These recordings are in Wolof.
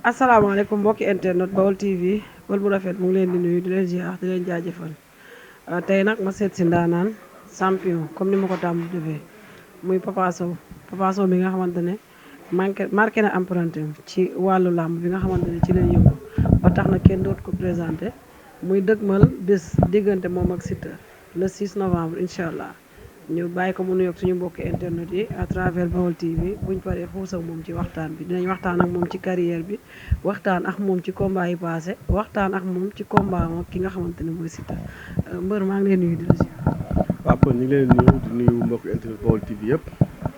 asalaamaaleykum mbokki internet Baol TV Baol bu rafet mu ngi leen di nuyu di leen ziar di leen jaajëfal tey nag ma seet si ndaanaan champion comme ni ma ko tàmm defee muy Papa Sow Papa Sow bi nga xamante ne marqué na empreinte ci wàllu làmb bi nga xamante ne ci lay yëngu ba tax na kenn dootu ko présenté muy dëgmal bés diggante moom ak Siteu le 6 novembre incha allah. ñu bàyyi ko mu nuyoog suñu mbokki internet yi à travers Baol TV buñ paree xuus ak moom ci waxtaan bi dinañ waxtaan ak moom ci carrière bi waxtaan ak moom ci combat yi passé waxtaan ak moom ci combat moom ki nga xamante ne mooy Siteu mbër maa ngi leen nuyu di la ziar. waaw kon ñu ngi leen nuyu di nuyu mbokki internet Baol TV yëpp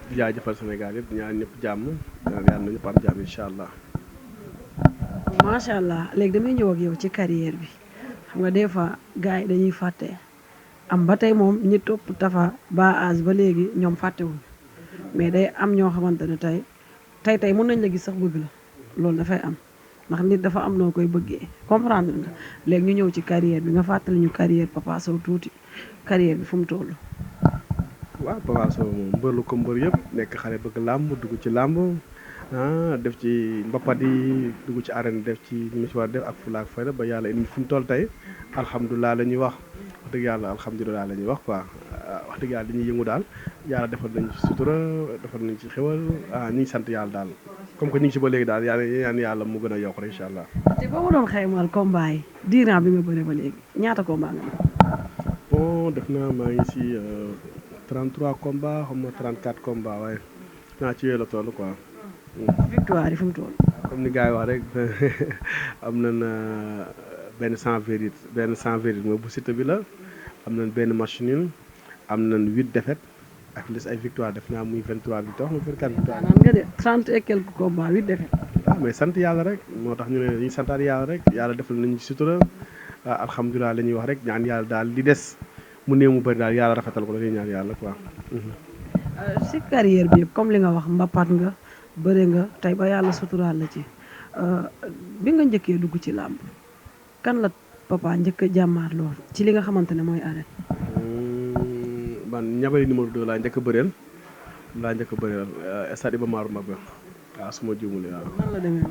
di jaajëfal Sénégal yëpp ñaan ñëpp jàmm yàlla na ñëpp am jàmm incha allah. macha allah léegi damay ñëw ak yow ci carrière bi xam nga des fois gars yi dañuy fàtte. am ba tey moom ñi topp Tafa ba âge ba léegi ñoom fàttewuñ mais day am ñoo xamante ne tey mën nañ la gis sax bëgg la loolu dafay am ndax nit dafa am noo koy bëggee comprendre nga léegi ñu ñëw ci carrière bi nga fàttali ñu carrière Papa Sow tuuti carrière bi fu mu toll. waaw Papa Sow moom mbër lu ko mbër yëpp nekk xale bëgg làmb dugg ci làmb def ci mbapat yi dugg ci arène def ci li mu ci war def ak fulla ak fayda ba yàlla indi fu mu toll tey alhamdulilah la ñuy wax. wax dëgg yàlla alhamdulilah la ñuy wax quoi wax dëgg yàlla dañuy yëngu daal yàlla defal nañ ci sutura defal nañ ci xewal ñu ngi sant yàlla daal comme que ñu ngi ci ba léegi daal yàlla mu gën a yokk rek incha allah. te ba ma doon xaymal combat yi diiran bi nga bëre ba léegi ñaata combat nga bon def naa maa ngi si 33 combats xam nga 34 combats waaye naa ci yooyu la toll quoi. victoire yi fu mu toll. comme ni gars yi wax rek am nañ benn sans verdict mooy bu Siteu bi la am nañ benn match nul am nañ 8 défaites ak des ay victoire def naa muy 23 victoire muy 24 victoire. naan nga de 30 et quelques combats 8 défaites. waaw mais sant yàlla rek moo tax ñu ne dañuy santaat yàlla rek yàlla defal nañu ci sutura alhamdulilah la ñuy wax rek ñaan yàlla daal li des mu néew mu bëri daal yàlla rafetal ko la ñuy ñaan yàlla quoi. si carrière bi yëpp comme li nga wax mbapat nga bëre nga tey ba yàlla suturaal la ci bi nga njëkkee dugg ci làmb kan la Papa njëkk a jàmmaar lool ci li nga xamante ne mooy arène. man ñabali numéro 2 laa njëkk a bëreel stade Iba Mar Maba waaw su ma juumule waaw. nan la demee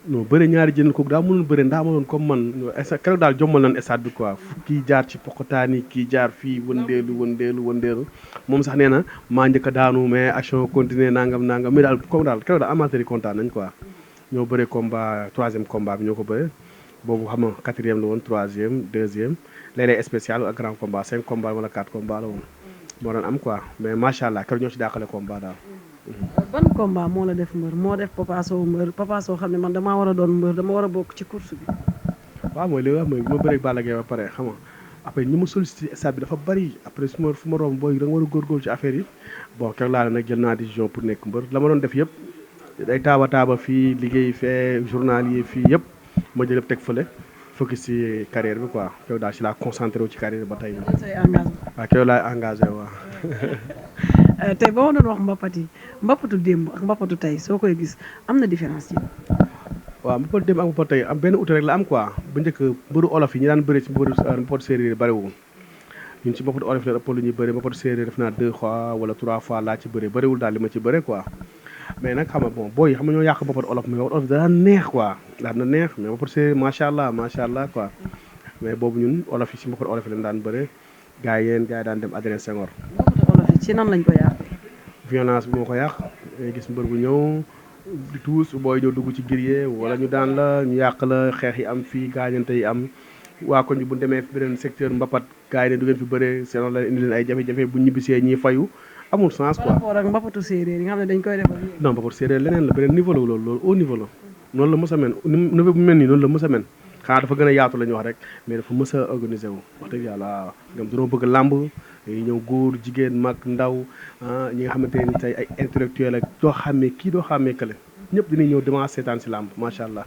non bëre ñaari jënd kooku daa mënoon bëre ndaa ma doon comme man keroog daal jommal nañ stade bi quoi kii jaar ci pokotaani kii jaar fii wëndeelu moom sax nee na maa njëkk a daanu mais action continue nangam mais daal comme daal keroog daal amateur yi kontaan nañ quoi. ñoo bëree combat 3e combat bi ñoo ko bëree boobu xam nga 4e la woon 3e 2e léeg-léeg spécial ak grand combat 5 combat wala 4 combat la woon moo doon am quoi mais macha allah keroog ñoo ci dàqale combat daal. ban combat moo la def mbër moo def Papa Sow mbër Papa Sow xam ne man damaa war a doon mbër dama war a bokk ci course bi. waaw mooy li wax mooy bi ma bëree Balla Gaye ba pare xam nga après ñi ma sollicité stade bi dafa bari après fu ma romb booy da nga war a góorgóorlu ci affaire yi bon keroog laa nag jël naa décision pour nekk mbër la ma doon def yëpp. day taaba fii liggéey fee journal yi fii yëpp ma jël teg fële focus ci carrière bi quoi kew daal ci laa concentré wu ci carrière ba tey. waaw kew laay engagé waaw. tey ba ma doon wax mbapat yi mbapatu démb ak mbapatu tey soo koy gis am na différence ci. waaw mbapatu démb ak mbapatu tey am benn outil rek la am quoi bu njëkk mbëru olof yi ñu daan bëri ci mbapatu séeréer yi bëriwul ñun ci mbapatu olof yi la ëpp lu ñuy bëri mbapatu séeréer def naa 2 fois wala 3 fois laa ci bëri bëriwul daal li ma ci bëri quoi. mais nag xam nga bon booy xam nga ñoo yàq boppam olof mais olof daan neex quoi daan na neex mais boppam c'est macha allah quoi mais boobu ñun olof yi si boppam olof yi lañ daan bëre gars yi daan dem Adrien Senghor. boppam olof yi ci nan lañ ko yàq. violence bi moo ko yàq ngay gis mbër bu ñëw di tuus booy ñëw dugg ci grillé wala ñu daan la ñu yàq la xeex yi am fii gaañante yi am waa koñ bi bu demee beneen secteur mbapat gars yi ne du ngeen fi bëre sinon la indi leen ay jafe-jafe bu ñibbisee ñiy fayu. amul sens quoi par rapport ak mbapatu séeréer yi nga xam ne dañ koy defal. non mbapatu séeréer leneen la beneen niveau la loolu haut niveau la noonu la mës a mel niveau bu mel nii noonu la mës a mel xanaa dafa gën a yaatu la ñu wax rek mais dafa mës a organisé wu wax dëgg yàlla waaw ñoom dañoo bëgg làmb yi ñëw góor jigéen mag ndaw ñi nga xamante ne tey ay intellectuel ak doo xàmmee kii doo xàmmee kële ñëpp dinañ ñëw dimanche seetaan si làmb macha allah.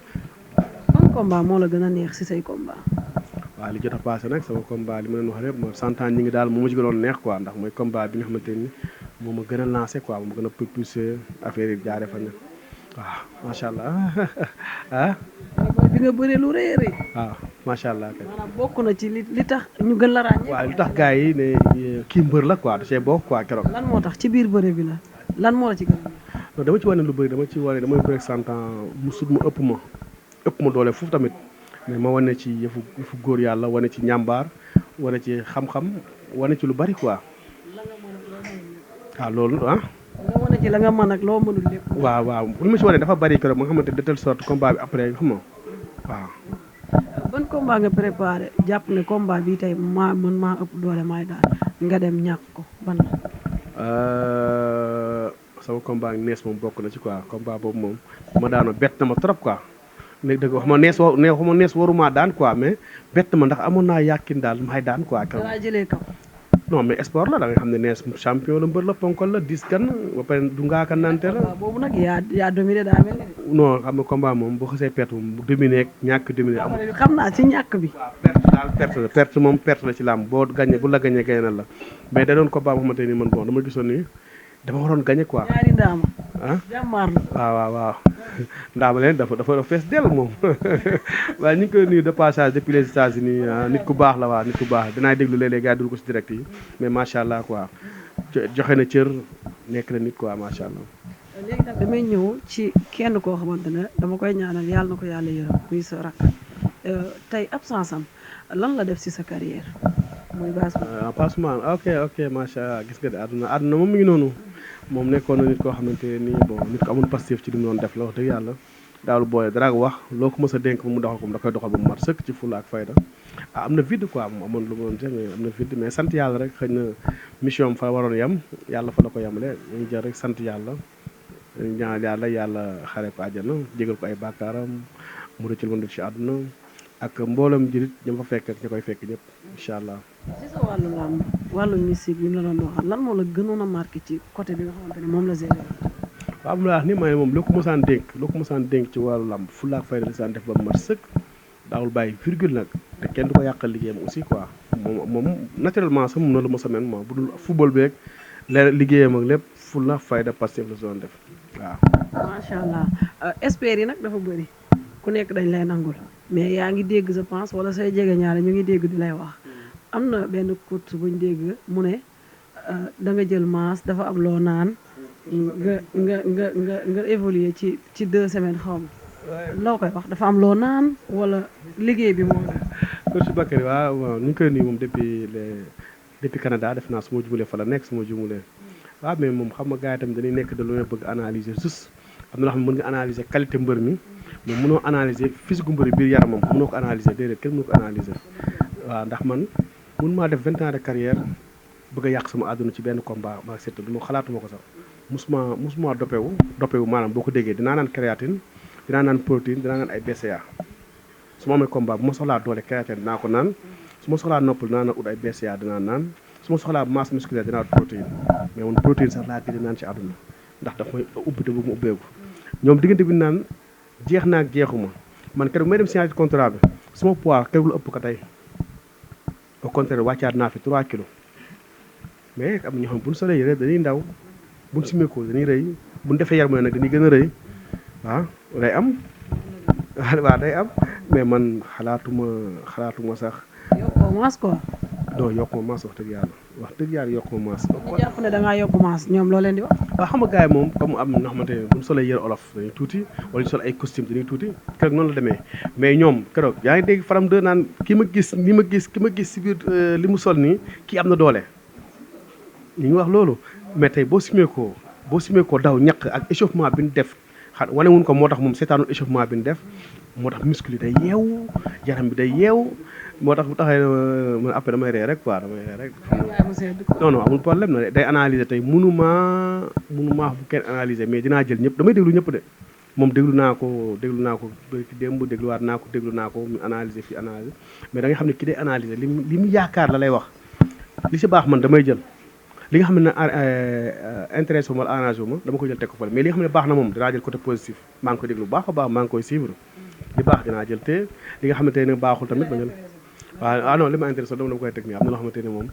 ban combat moo la gën a neex si say combat. waaw li jot a passé nag sama combat li ma leen wax rek mooy 100 ans ñi ngi daal moo ma ci gënoon neex quoi ndax mooy combat bi nga xamante ni moo ma gën a lancé quoi moo ma gën a propulsé affaire yi jaaree fa ñu waaw macha allah ah. bi nga bëree lu rëy a rëy. waaw macha allah. maanaam bokk na ci li tax ñu gën la ràññee. waaw li tax gars yi ne kii mbër la quoi da cee bokk quoi keroog. lan moo tax ci biir bëre bi la lan moo la ci gën a non dama ci wane lu bëri dama ci wane damay bëri 100 ans mu sut ma ëpp ma doole foofu tamit mais ma wane ci yëfu góor yàlla wane ci ñàmbaar wane ci xam-xam wane ci lu bari quoi. waaw loolu ah. nga wane ci la nga mën ak loo mënul lépp. waaw li ma ci wane dafa bari keroog ba nga xamante de telle sorte combat bi après xam nga waaw. ban combat nga préparé jàpp ne combat bi tey maa ëpp doole maay daal nga dem ñàkk ko ban la. sama combat ak nees moom bokk na ci quoi combat boobu moom ma daanoo bett na ma trop quoi léegi dëgg wax ma nees waruma daan quoi mais bett ma ndax amoon naa yàkkin daal maay daan quoi. danaa jëlee kaw. non mais sport la da nga xam ne nees champion la mbër la ponkol la 10 gan ba pare du ngaaka nante la. boobu nag yaa dominé daa mel ni. non xam nga combat moom boo xasee perte moom bu dominé ak ñàkk dominé amul. xam naa ci ñàkk bi. waaw perte moom perte la ci làmb boo gagné bu la gagné gagné na la mais da doon combat boo xamante ni man bon dama gisoon ni dama waroon gagné quoi. ñaari ndaama. ah jàmmaar la. waaw ndaama leen dafa fees dell moom waaye ñu ngi koy nuyu de passage depuis les États-Unis nit ku baax la waa nit ku baax dinaa déglu léeg-léeg gars yi dul ko si direct yi mais macha allah quoi joxe na cër nekk na nit quoi macha allah. léegi nag damay ñëw ci kenn koo xamante ne dama koy ñaanal yàlla na ko yàlla yërëm muy sa rakk tey absence am lan la def si sa carrière muy Passemane ok macha allah gis nga de àdduna moom mi ngi noonu moom nekkoon na nit koo xamante ni bon nit ko amul passif ci li mu doon def la wax dëgg yàlla daawul boole dara wax loo ko mës a dénk mu doxal ko da koy doxal ba mu mat sëkk ci fulla ak fayda am na vide quoi moom amoon lu mu doon def mais am na vide mais sant yàlla rek xëy na mission am fa waroon yem yàlla fa la ko yemale ñu jël rek sant yàlla ñaan yàlla xare ko àjjana jégal ko ay bàkkaaram mu rëccal mën ci àdduna ak mboolem jirit ña fa fekk ak ña koy fekk ñëpp incha allah. ci sa wàllu làmb wàllu musique yi mu la doon waxal lan moo la gënoon a marqué ci côté bi nga xamante ne moom la gérer. waaw am na ni ma ne moom loo ko mosaan dénk ci wàllu làmb fulla ak fayda la saan def ba mu mat sëkk daawul bàyyi virgule nag te kenn du ko yàqal liggéeyam aussi quoi moom naturellement sax moom noonu la mos a mel moom bu dul football beeg liggéeyam ak lépp fulla fayda Pastef la doon def waaw. macha allah experts yi nag dafa bëri ku nekk dañ lay nangul mais yaa ngi dégg je pense wala say jege ñaare ñu ngi dégg di lay wax am na benn course buñ dégg mu ne da nga jël masse dafa am loo naan nga évoluer ci 2 semaines xaw ma loo koy wax dafa am loo naan wala liggéey bi moo coach Bakary waaw ñu ngi koy nuyu moom depuis Canada def naa su ma jumulee fa la nekk su ma jumulee waaw mais moom xam nga gars yi tamit dañuy nekk de lu bëgg analyser juste am na loo xam ne mën nga analyser qualité mbër mi mais mënoo analyser physique mbër biir yaramam mënoo ko analyser déedéet kenn mënoo ko analyser waaw ndax man mun maa def 20 ans de carrière bëgg a yàq sama àdduna ci benn combat ma Siteu du ma xalaatuma ko sax musuma doppewu maanaam boo ko déggee dinaa naan créatine dinaa naan protéine dinaa naan ay BCA su ma amee combat bu ma soxlaa doole créatine dinaa ko naan su ma soxlaa noppal dinaa naan ut ay BCA dinaa naan su ma soxlaa masse musculaire dinaa ut protéine mais man protéine sax laa gëj naan ci àdduna ndax daf may ubbi te bëgg mu ubbeeku ñoom diggante bi naan jeex naa ak jeexuma man keroog may dem signature contrat bi sama poids keroog lu ëpp ko tey au contraire wàccaat naa fi 3 kilos mais am na ñoo xam bu ñu solee yére dañuy ndaw bu ñu simeekoo dañuy rëy bu ñu defee yaram nag dañuy gën a rëy waaw day am waaw day am mais man xalaatuma sax. yokkoo maas quoi. non yokkuma maas wax dëgg yàlla yokkuma maas. ñu jàpp ne da ngaa yokku maas ñoom loo leen di wax. waaw xam nga gars yi moom comme am na ñoo xamante ne bu ñu solee yére olof dañuy tuuti wala ñu sol ay costume dañuy tuuti keroog noonu la demee mais ñoom keroog yaa ngi dégg faram de naan ki ma gis si biir li mu sol nii kii am na doole ñu ngi wax loolu mais tey boo simee ko daw ñaq ak échauffement bi ñu def wane wuñ ko moo tax moom seetaanul échauffement bi ñu def moo tax muscle yi day yeewu yaram bi day yeewu moo tax bu taxee man après damay ree rek quoi damay ree rek. non amul problème na day analyser tey mënumaa bu kenn analyser mais dinaa jël ñëpp damay déglu ñëpp de moom déglu naa ko démb dégluwaat naa ko mu analyser fii analyser mais da nga xam ne ki day analyser li mu yaakaar la lay wax li si baax man damay jël li nga xam ne intéressé wu ma arrangé wu ma dama ko jël teg ko fële mais li nga xam ne baax na moom dinaa jël côté positif maa ngi koy déglu baax a baax maa ngi koy suivre li baax dinaa jël te li nga xamante ne baaxul tamit ma jël waaw non li ma intéressé dama koy teg nii am na loo xamante ne moom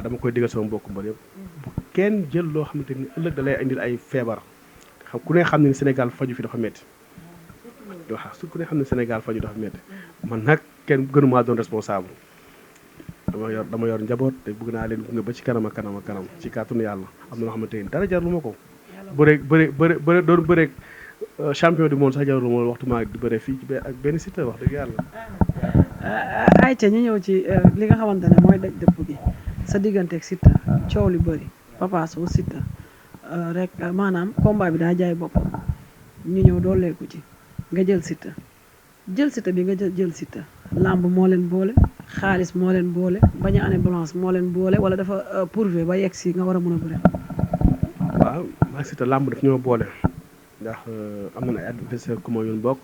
dama koy digal sama mbokku mbër yëpp bu kenn jël loo xamante ni ëllëg da lay indil ay feebar ku ne xam ne Sénégal faju fi dafa métti waaw su ku ne xam ne Sénégal faju dafa métti man nag kenn gënumaa doon responsable dama yor njaboot te bëgg naa leen gunge ba ci kanam ci kàttanu yàlla am na loo xamante ni dara jarlu ma ko bëre doon bëre champion du monde sax jarul moom waxtu maa di bëre fii ak benn Siteu wax dëgg yàlla. ayca ñu ñëw ci li nga xamante ne mooy daj dëpp gi sa digganteeg Siteu coow li bëri Papa Sow Siteu rek maanaam combat bi daa jaay boppam ñu ñëw dooleeku ci nga jël Siteu bi nga jël Siteu làmb moo leen boole xaalis moo leen boole bañ a année blanche moo leen boole wala dafa prouvé ba yegg si nga war a mën a bëre. waaw maa Siteu làmb daf ñoo boole ndax am na ay adversaire ku ma yoon bokk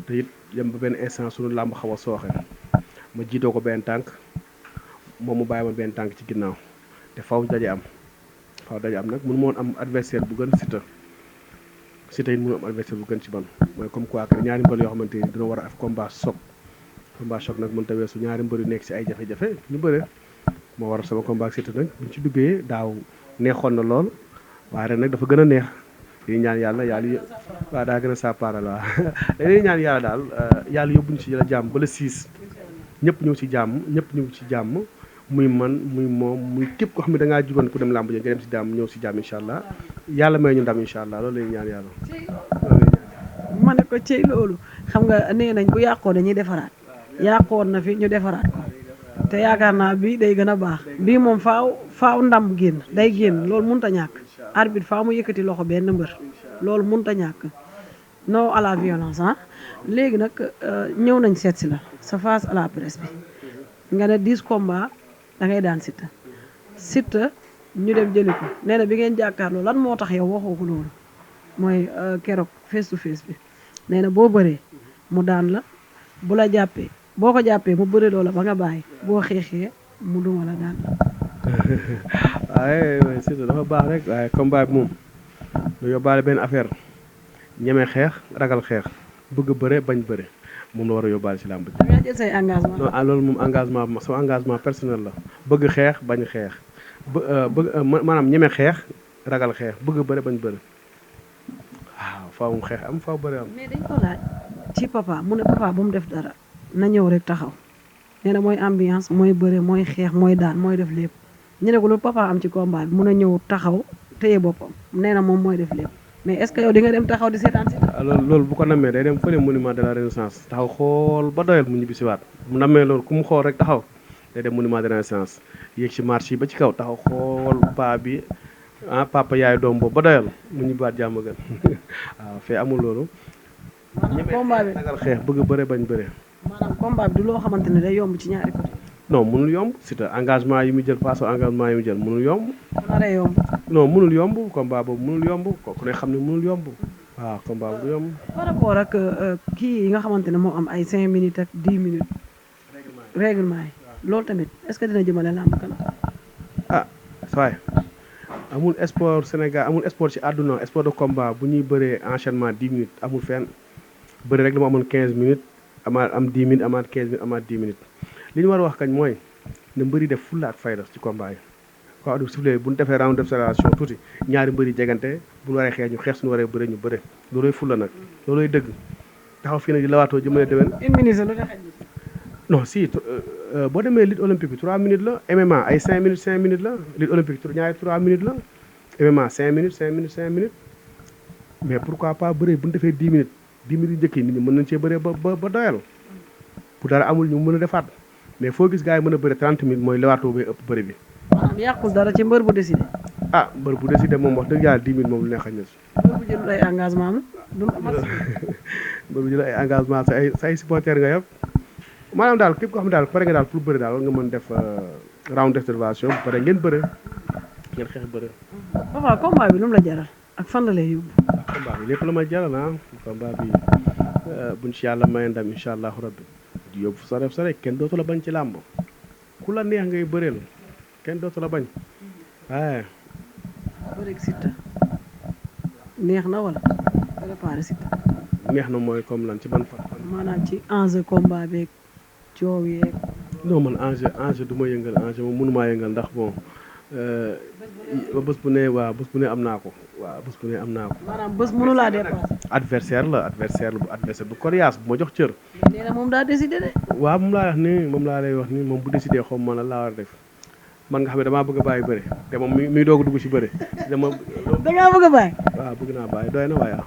te it yem ba benn instant suñu làmb xaw a sooxe ma jiitoo ko benn tànk moom mu bàyyi ma benn tànk ci ginnaaw te faw daje am nag mënu ma woon am adversaire bu gën Siteu yi mënu am adversaire bu gën ci man mooy comme quoi que ñaari mbër yoo xamante ni dina war a af combat choc nag mën ta weesu ñaari mbër yu nekk si ay jafe-jafe ñu bëre moo waral sama combat ak Siteu nag buñ ci duggee daaw neexoon na lool waaye ren nag dafa gën a neex dañuy ñaan yàlla waaw daa gën a saapaaral waaw dañuy ñaan yàlla daal yàlla yóbbuñu si la jàmm ba le 6 ñëpp ñëw si jàmm muy man muy moom muy képp koo xam ne da ngaa jugoon pour dem làmb ji nga dem si jàmm ñëw si jàmm incha allah yàlla may ñu ndam incha allah loolu la ñuy ñaan yàlla. ma ne ko ci loolu xam nga nee nañ bu yàqoo dañuy defaraat yàqoon na fi ñu defaraat ko te yaakaar naa bii day gën a baax bii moom faaw ndam day génn loolu mënut a ñàkk arbitre faaw mu yëkkati loxo benn mbër loolu mënut a ñàkk non à la violence léegi nag ñëw nañ seet si la sa face à la presse bi nga ne 10 combats da ngay daan Siteu ñu dem jëli ko nee na bi ngeen jàkkaarloo lan moo tax yow waxoo ko loolu mooy keroog face to face bi nee na boo bëree mu daan la bu la jàppee boo ko jàppee mu bëri loola ba nga bàyyi boo xeexee mu duma la daan. waaye Siteu dafa baax rek waaye combat bi moom lu yóbbaale benn affaire ñeme xeex ragal xeex bëgg bëre bañ bëre moom la war a yóbbaale ci làmb ji. da nga jël say engagement. non loolu moom sama engagement personnel la bëgg xeex bañ xeex maanaam ñeme xeex ragal xeex bëgg bëre bañ bëre waaw faaw xeex am faaw bëre am. mais dañ ko laaj ci papa mu ne papa bu mu def dara na ñëw rek taxaw nee na mooy ambiance mooy bëre mooy xeex mooy daan mooy def lépp ñu ne ko lu papa am ci combat bi mun a ñëw taxaw téye boppam nee na moom mooy def lépp mais est-ce que yow di nga dem taxaw di seetaan si. loolu bu ko namee day dem fële monument de la renaissance taxaw xool ba doyal mu ñibbi si waat mu namee loolu ku mu xool rek taxaw day dem monument de la renaissance yéeg ci marche yi ba ci kaw taxaw xool paa bi papa yaay doom boobu ba doyal mu ñibbaat jàmm gën waaw fee amul loolu. combat bi ragal xeex bëgg bëre bañ bëre. maanaam combat bi du loo xamante ne day yomb ci ñaari côté. non mënul yomb Siteu engagement yi mu jël façon engagement yi mu jël mënul yomb. naree yomb. non mënul yomb combat boobu mënul yomb ku ne xam ne mënul yomb waaw combat bu yomb. par rapport ak kii yi nga xamante ne moo am ay 5 minutes ak 10 minutes. règlement yi loolu tamit est-ce que dina jëmale làmb kanam. waaye amul sport Sénégal amul sport ci àdduna sport de combat bu ñuy bëree enchaînement 10 minutes amul fenn bëri rek dama amoon 15 minutes amaat am 10 minutes amaat 15 minutes amaat 10 minutes. li ñu war a wax kañ mooy ne mbëri def fulla ak fayda ci combat yi waaw du sifle bu ñu defee round d'observation tuuti ñaari mbëri jegante bu ñu waree xeex ñu xeex suñu waree bëre ñu bëre looloy fulla nag looloy dëgg taxaw fii nag di lawaatoo jëmale déwén. une minute lu tax non si boo demee lutte olympique bi 3 minutes la MMA ay 5 minutes la lutte olympique ñaari 3 minutes la MMA 5 minutes mais pourquoi pas bëre bu ñu defee 10 minutes 10 minutes yu njëkk yi nit ñi mën nañ cee bëree ba doyal bu dara amul ñu mën a defaat mais foo gis gars yi mën a bëri 30 minutes mooy lewaatoo bay ëpp bëri bi. maanaam yàqul dara ci mbër bu décidé. mbër bu décidé moom wax dëgg yàlla 10 minutes moom lu ne xañ na si. mbër bu jëlul ay engagement am du mbër bu jëlul ay engagement sa ay supporters nga yëpp maanaam daal képp koo xam ne daal pare nga daal pour bëri daal war nga mën def round d'observation bu pare ngeen bëre ngeen xeex bëre. papa combat bi lu mu la jaral ak fan la lay yóbbu. combat bi lépp la ma jaral combat bi buñ ci yàlla may ndam incha allahu rabbi di yóbbu fu sore kenn dootu la bañ ci làmb ku la neex ngay bëreel kenn dootu la bañ waaye. bëreeg Siteu neex na wala préparé Siteu. neex na mooy comme lan ci ban fan. maanaam ci enjeu combat beeg coow yeeg. non man enjeu du ma yëngal enjeu moom mënumaa yëngal ndax bon bés bu ne am naa ko waaw bés bu ne am naa ko. maanaam bés mënu laa dépassé. adversaire bu coriace bu ma jox cër. nee na moom daa décidé de. waaw moom laa lay wax ni moom bu décidé xaw ma la laa war a def man nga xam ne damaa bëgg a bàyyi bëri te moom mi doog a dugg si bëri dama. da ngaa bëgg a bàyyi. waaw bëgg naa bàyyi doy na waaye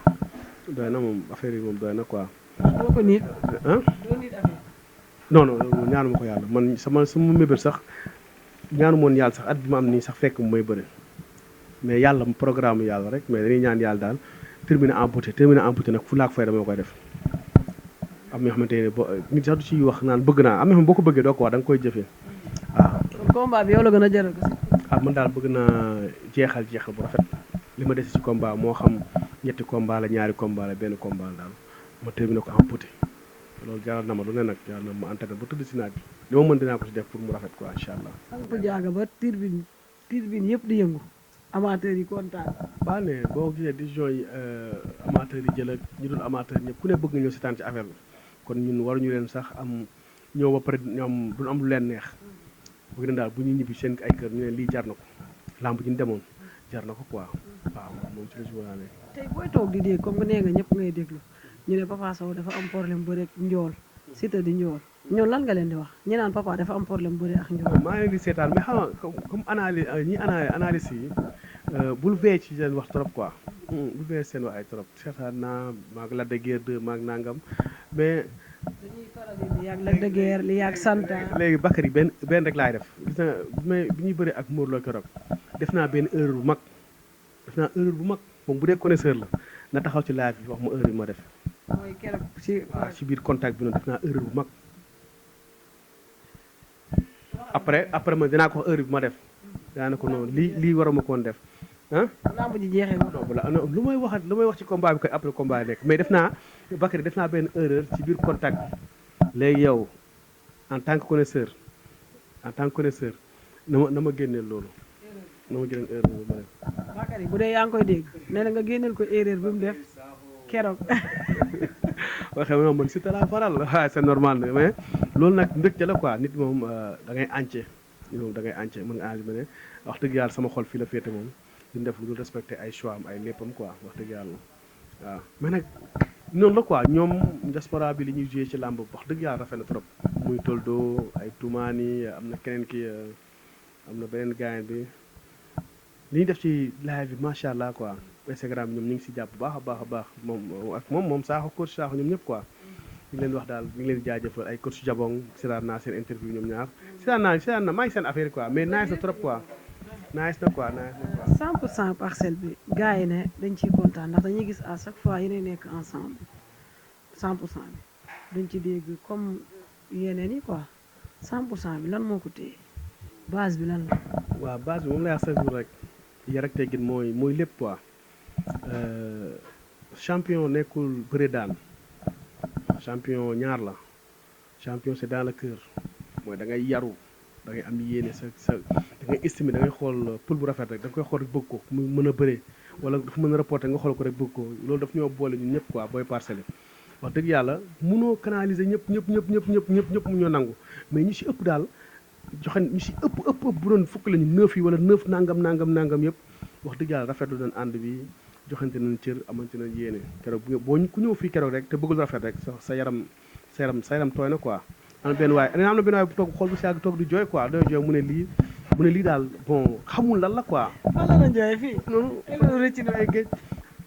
doy na moom affaire yi moom doy na quoi. doo ko nit. ah doo nit affaire. non non ñaanu ma ko yàlla man sama mébét sax ñaanu moon yàlla sax at bi ma am nii sax fekk mu may bëri mais yàlla programme yàlla rek mais dañuy ñaan yàlla daal terminer en beauté nag fu laak fay dama koy def. am na yoo xamante ne boo nit sax du ci wax naan bëgg naa am na xam boo ko bëggee doo ko wax da nga koy jëfee waaw. kon combat bi yow la gën a jaral ko. man daal bëgg naa jeexal bu rafet li ma dese ci combat moo xam ñetti combat la ñaari combat la benn combat la daal ma terminé ko en beauté loolu jaral na ma lu ne nag jaral na ma entraîné ba tëdd si naaj bi li ma mën dinaa ko si def pour mu rafet quoi incha allah. sant jaaga ba turbine yëpp di yëngu amateurs yi kontaan. baa ne boo gisee décision yi amateurs yi jël ak ñu dul amateur ñëpp ku ne bëgg nga ñëw seetaan ci affaire bi kon ñun waruñu leen sax am ñëw ba pare ñoom duñu am lu leen neex bëgg na daal bu ñu ñibbi seen ay kër ñu ne lii jar na ko lamb ji ñu demoon jar na ko quoi waaw moom ci la si war a nekk. tey booy toog di dégg comme nee nga ñëpp ngay déglu ñu ne Papa Sow dafa am problème bëre ak njool Siteu di njool ñoom lan nga leen di wax ñi naan papa dafa am problème bëre ak njool. maa ngi leen di seetaan mais xam nga comme analyse yi bul veillé ci seen wax trop quoi bul veillé seen wax ay trop seetaan naa maag Lac de Guiers 2 maag nangam mais. dañuy faral di yàgg Lac de Guiers li yàgg Santa. léegi Bakary benn rek laay def gis na bi ñuy bëri ak Modou Lo keroog def naa benn erreur bu mag moom bu dee connaisseur la na taxaw ci live bi wax ma erreur bi ma def. mooy keroog ci biir contact bi noonu def naa erreur bu mag. après man dinaa ko wax erreur bi ma def dinaa ne ko noonu lii waruma koon def ah. lamb ji jeexee non lu may wax ci combat bi koy après combat yi nekk mais def naa Bakary def naa benn erreur ci biir contact bi léegi yow en tant que connaisseur na ma génneel loolu na ma génneel erreur bi ma def. Bakary bu dee yaa ngi koy dégg nee na nga génneel ko erreur bi mu def keroog. waxee moom man si talaa faral waaye c'est normal mais loolu nag mbégte la quoi nit moom da ngay ànce nit moom da ngay ànce mën nga engi ne wax dëgg yàlla sama xol fii la féete moom duñ def lu dul respecté ay choix am ay léppam quoi wax dëgg yàlla waaw mais nag noonu la quoi ñoom diaspora bi li ñuy joué ci làmb wax dëgg yàlla rafet na trop muy Toldo ay Toumani am na keneen ki am na beneen gaayen bi li ñuy def ci live bi macha allah quoi Instagram ñoom ñu ngi si jàpp bu baax a baax moom Sakho coach Sakho ñoom ñëpp quoi ñu ngi leen wax daal ñu ngi leen di jaajëfal ay coach Jabong siraan naa seen interview ñoom ñaar siraan naa maa ngi seen affaire quoi mais nice na trop quoi nice na quoi 100% parcelle bi gars yi ne dañ ciy kontaan ndax dañuy gis à chaque fois yéenay nekk ensemble 100% bi dañ ci dégg comme yeneen yi quoi 100% bi lan moo ko téye base bi lan la. waaw base bi moom lay wax chaque jour rek yar ak teggin mooy lépp quoi champion nekkul bëre daan champion ñaar la champion c'est dans le cœur mooy da ngay yaru da ngay am yéene sa da ngay estimer da ngay xool pël bu rafet rek da nga koy xool rek bëgg ko mu mën a bëree wala dafa mën a reporter nga xool ko rek bëgg ko loolu daf ñoo boole ñun ñëpp quoi booy parcelle wax dëgg yàlla mënoo canaliser ñëpp mu ñoo nangu mais ñu si ëpp daal joxe ñu si ëpp bu doon fukk lañu 9 yi wala 9 nangam yëpp wax dëgg yàlla rafetlu nañ ànd bi joxante nañ cër amante nañ yéene keroog boo ku ñëw fii keroog rek te bëggul rafet rek sa yaram tooy na quoi am na benn waay bu toog xool bu saag toog di jooy quoi doy jooy mu ne lii daal bon xamul lan la quoi. fan la jooy fii. noonu rëcc na ay géej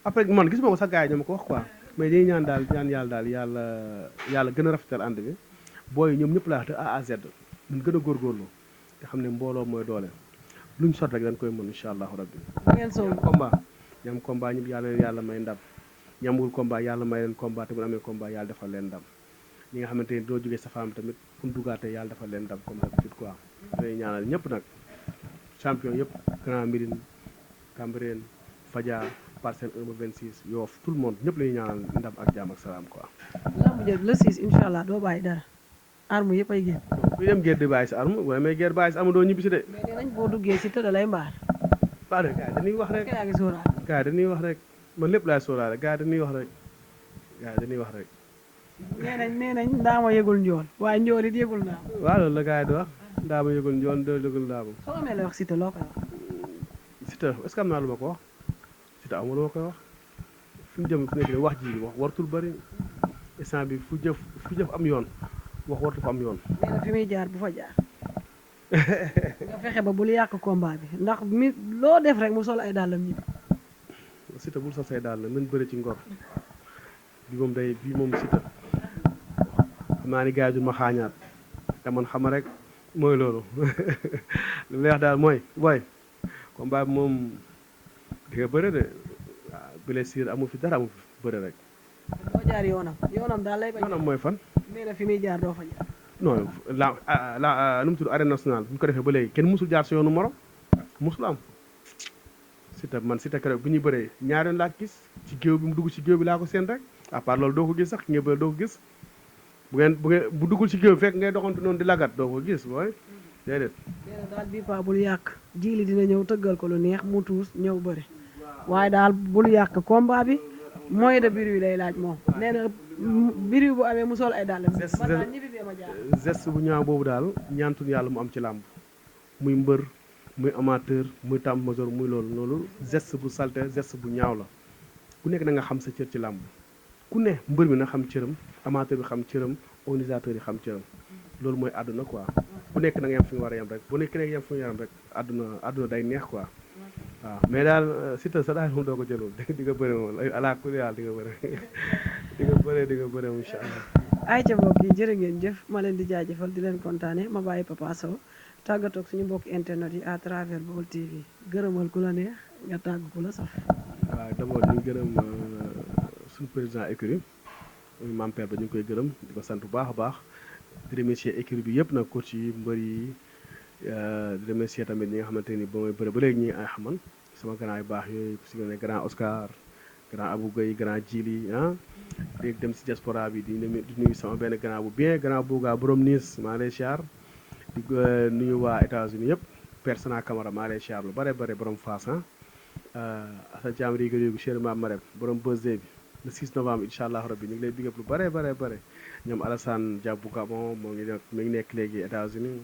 après man gis ma ko sax gars yi ñoo ma ko wax quoi mais dañuy ñaan yàlla daal yàlla gën a rafetal ànd bi booy ñoom ñëpp laa wax de A à Z ñun gën a góorgóorlu te xam ne mbooloo mooy doole luñ sot rek dañ koy mën incha allahu rabbi. ngeen soog ñam combat ñëpp yàlla may ndam ñamul combat yàlla may leen combat te bu amee combat yàlla defal leen ndam ñi nga xamante ni doo jógee sa femme tamit fu mu dugaatee yàlla defal leen ndam comme d'habitude quoi day ñaanal ñëpp nag champion yëpp Grand Médine Cambérène Fadia Parcelles 1 ba 26 Yoff tout le monde ñëpp lañuy ñaanal ndam ak jaam ak salaam quoi. lamb jël le 6 incha allah doo bàyyi dara arme yëpp ay génn. kuy dem guerre di bàyyi sa arme bu demee guerre bàyyi sa arme doo ñibbi si de. mais nee nañ boo duggee si tëdd lay mbaar. waaw de gars yi dañuy wax rek yaa ngi sóoraale. gars yi dañuy wax rek man lépp laay sóoraale gars yi dañuy wax rek. nee nañ ndaama yëgul njool waaye njool it yëgul ndaama. waaw loolu la gars yi di wax ndaama yëgul njool njool yëgul ndaama. soo amee lay wax Siteu loo koy wax. Siteu est-ce que am naa lu ma ko wax Siteu amul lu ma koy wax fi mu jëm fi nekk nii wax ji wax wartul bëri instant bi fu jëf am yoon wax wartu fa am yoon. nee na fi muy jaar bu fa jaar. nga fexe ba bul yàq combat bi ndax mi loo def rek mu sol ay dàllam ñibbi. Siteu bul sa say daal la nañ bëre ci ngor bi moom Siteu xam naa ni gars yi du ma xaañaat te man xama rek mooy loolu lu leex daal mooy booy combat bi moom di nga bëre de waaw blessure amu fi dara amu fi bëre rek. doo jaar yoonam daal lay bañ. yoonam mooy fan. nee na fi muy jaar doo fa jaar. non nu mu tudd arène nationale bu ñu ko defee ba léegi kenn musul jaar si yoonu morom musul am. Siteu man Siteu keroog bu ñuy bëree ñaari yoon laa gis ci géew bi mu dugg ci géew bi laa ko seen rek à part loolu doo ko gis sax ki nga bëri doo ko gis bu duggul ci géew bi fekk ngay doxantu noonu di lagat doo ko gis booy déedéet. nee na daal bii paa bul yàq jiili dina ñëw tëggal ko lu neex mu tuus ñëw bëri waaye daal bul yàq combat bi mooy de biir wi lay laaj moom nee na biir wi bu amee mu sol ay dàllam. man daal ñibbi bee ma jaar. geste bu ñaaw boobu daal ñaantul yàlla mu am ci làmb muy mbër muy amateur muy tam major muy loolu geste bu salte geste bu ñaaw la ku nekk na nga xam sa cër ci làmb ku ne mbër mi na xam cëram amateur bi xam cëram organisateur yi xam cëram loolu mooy àdduna quoi ku nekk na nga yem fi nga war a yem rek bu nekk yem fi nga yem rek àdduna day neex quoi waaw mais daal Siteu sa daal moom doo ko jëloon di nga bëre moom ala kulli yàlla di nga bëre di nga bëre incha allah. ay ca mbokk yi jërë ngeen jëf ma leen di jaajëfal di leen kontaane ma bàyyi Papa Sow tàggatoog suñu mbokk internet yi à travers Baol TV gërëmal ku la neex nga tàgg ku la saf. waaw d'abord ñu gërëm suñu président écurie Mame Père ba ñu ngi koy gërëm di ko sant bu baax a baax di remercier écurie bi yëpp nag coach yi mbër yi di remercier tamit ñi nga xamante ni ba may bëre ba léegi ñi ay xaman sama grand yu baax yooyu si nga ne grand Oscar grand Abou Gueye grand Djili léegi dem si diaspora bi di nuyu sama benn grand bu bien grand Bouga borom Nice maa lay siyaar di nuyu waa États-Unis yëpp Persona Camara maa lay siyaar lu bare bare borom Fass Assane Thiam Riga Riga Cheikh Mame Marème borom birthday bi le 6 novembre incha allah rabbi ñu ngi lay big up lu bare bare ñoom Alassane Diabou Gabon mi ngi nekk léegi États-Unis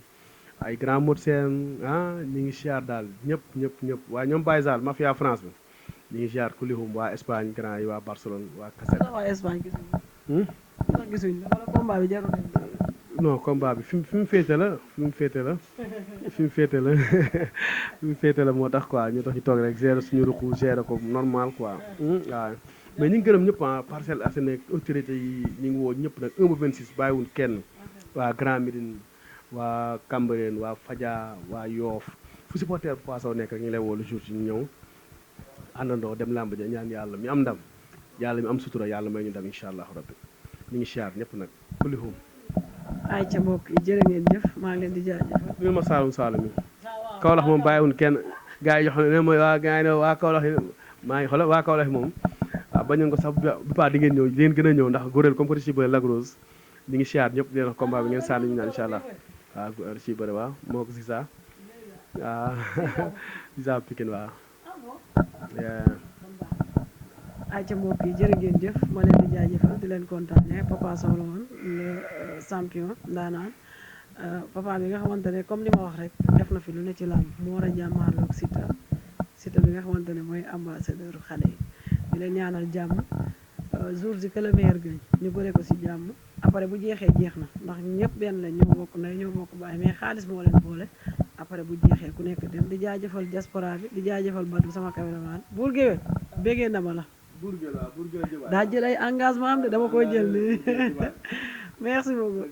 ay grand mot seen ñu ngi siyaar daal ñëpp waaye ñoom Baye Sall mafia France bi ñu ngi siyaar kulihum waa Espagne grand yi waa Barcelone waa Cassette. waa Espagne gisuñu. ndax gisuñu la wala combat bi jarul non combat bi fi mu féete la fi mu féete la moo tax quoi ñu tax ñu toog rek gérer suñu ruqu gérer ko normal quoi waaw mais ñu ngi gërëm ñëpp Parcelles Assainies autorité yi ñu ngi woo ñëpp nag 1 ba 26 bàyyiwul kenn waa Grand Médine waa Cambérène waa Fadia waa Yoff fu supporter Papa Sow nekk rek ñu lay woo le jour ci ñu ñëw àndandoo dem làmb ja ñaan yàlla mi am ndam yàlla mi am sutura yàlla may ñu ndam incha allah rabbi ñu ngi siyaar ñëpp nag kulihum ay ca mbokk yi jërë ngeen jëf maa ngi leen di jaajëfal. nuyu ma Saalum yi Kaolack moom bàyyiwul kenn gars yi yoo xam ne mooy waa gars yi ne waa Kaolack yi maa ngi xoolal waa Kaolack moom waaw bañoon ko sax bu paa di ngeen ñëw di ngeen gën a ñëw ndax góoreel comme que ci bëre Lac Rose ñu ngi siyaar ñëpp di leen wax combat bi ngeen sànni ñu naan incha allah waaw ci bëre waaw moo ko Ziza waaw Ziza Pikine waaw ay ca mbokk yi jërë ngeen jëf ma leen di jaajëfal di leen kontaane Papa Sow la woon le champion ndaanaan papa bi nga xamante ne comme li ma wax rek def na fi lu ne ci làmb mu war a jàmmaarloog Siteu bi nga xamante ne mooy ambassadeur xale yi di leen ñaanal jàmm jour si que le meilleur gagne ñu bëre ko si jàmm après bu jeexee jeex na ndax ñëpp benn la ñoo bokk ndey ñoo bokk baay mais xaalis moo leen boole après bu jeexee ku nekk dem di jaajëfal diaspora bi di jaajëfal Badou sama caméraman buur géwél béggee na ma la daa jël ay engagement am de dama koy jël nii merci beaucoup